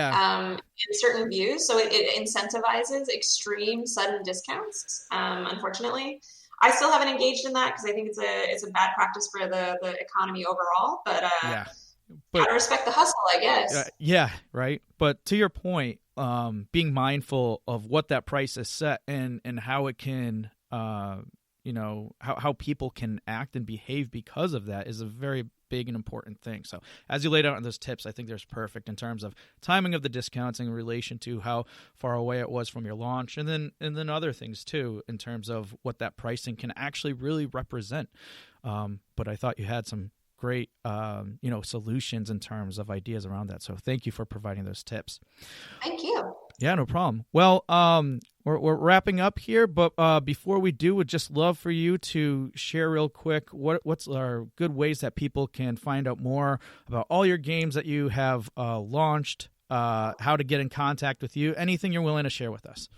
in certain views. So it incentivizes extreme sudden discounts, unfortunately. I still haven't engaged in that because I think it's a bad practice for the economy overall. But Yeah. gotta respect the hustle, I guess. Yeah, right. But to your point, being mindful of what that price is set and how it can, how people can act and behave because of that is a very big and important thing. So as you laid out in those tips, I think there's perfect in terms of timing of the discounts in relation to how far away it was from your launch, and then other things too in terms of what that pricing can actually really represent. But I thought you had some great solutions in terms of ideas around that. So thank you for providing those tips. Thank you. Yeah, no problem. Well, we're wrapping up here, but before we do, we'd just love for you to share real quick what's our good ways that people can find out more about all your games that you have launched, how to get in contact with you, anything you're willing to share with us.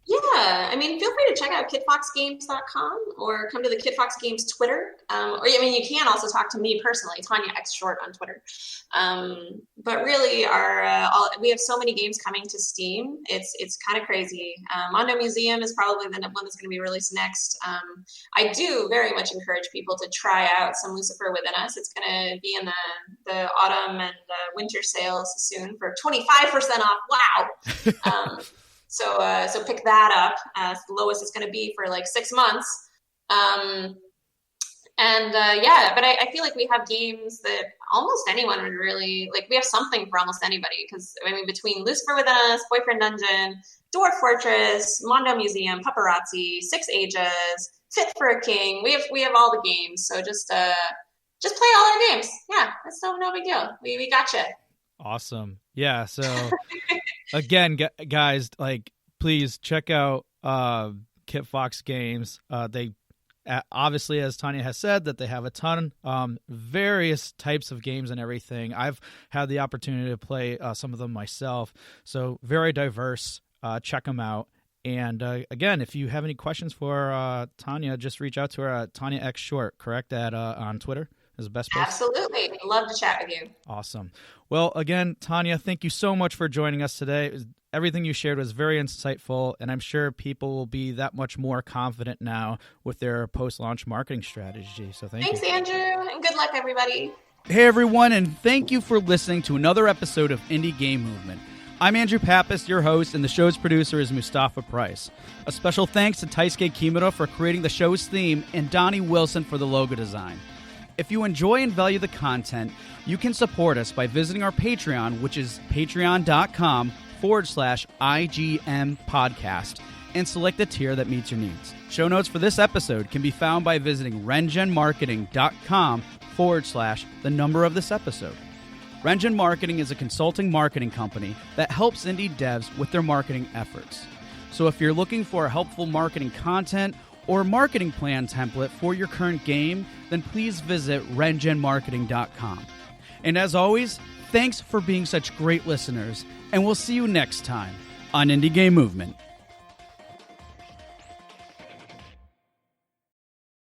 Yeah, I mean, feel free to check out kitfoxgames.com or come to the Kitfox Games Twitter. You can also talk to me personally, Tanya X Short on Twitter. But really, we have so many games coming to Steam. It's kind of crazy. Mondo Museum is probably the one that's going to be released next. I do very much encourage people to try out some Lucifer Within Us. It's going to be in the autumn and winter sales soon for 25% off. Wow. So pick that up. The lowest it's going to be for like 6 months. But I feel like we have games that almost anyone would really like. We have something for almost anybody because between Lucifer Within Us, Boyfriend Dungeon, Dwarf Fortress, Mondo Museum, Paparazzi, 6 Ages, Fit for a King, we have all the games. So just play all our games. Yeah, that's no big deal. We gotcha. Awesome. Yeah. So again, guys, please check out Kitfox Games. They obviously, as Tanya has said, that they have a ton, various types of games and everything. I've had the opportunity to play some of them myself. So very diverse. Check them out. And again, if you have any questions for Tanya, just reach out to her at Tanya X Short, correct? On Twitter. Is the best place? Absolutely. I'd love to chat with you. Awesome. Well, again, Tanya, thank you so much for joining us today. Everything you shared was very insightful, and I'm sure people will be that much more confident now with their post-launch marketing strategy. So thanks, you. Thanks, Andrew, and good luck, everybody. Hey, everyone, and thank you for listening to another episode of Indie Game Movement. I'm Andrew Pappas, your host, and the show's producer is Mustafa Price. A special thanks to Taisuke Kimura for creating the show's theme and Donnie Wilson for the logo design. If you enjoy and value the content, you can support us by visiting our Patreon, which is patreon.com/IGM podcast, and select a tier that meets your needs. Show notes for this episode can be found by visiting rengenmarketing.com/the number of this episode. Rengen Marketing is a consulting marketing company that helps indie devs with their marketing efforts. So if you're looking for helpful marketing content or marketing plan template for your current game, then please visit rengenmarketing.com. And as always, thanks for being such great listeners, and we'll see you next time on Indie Game Movement.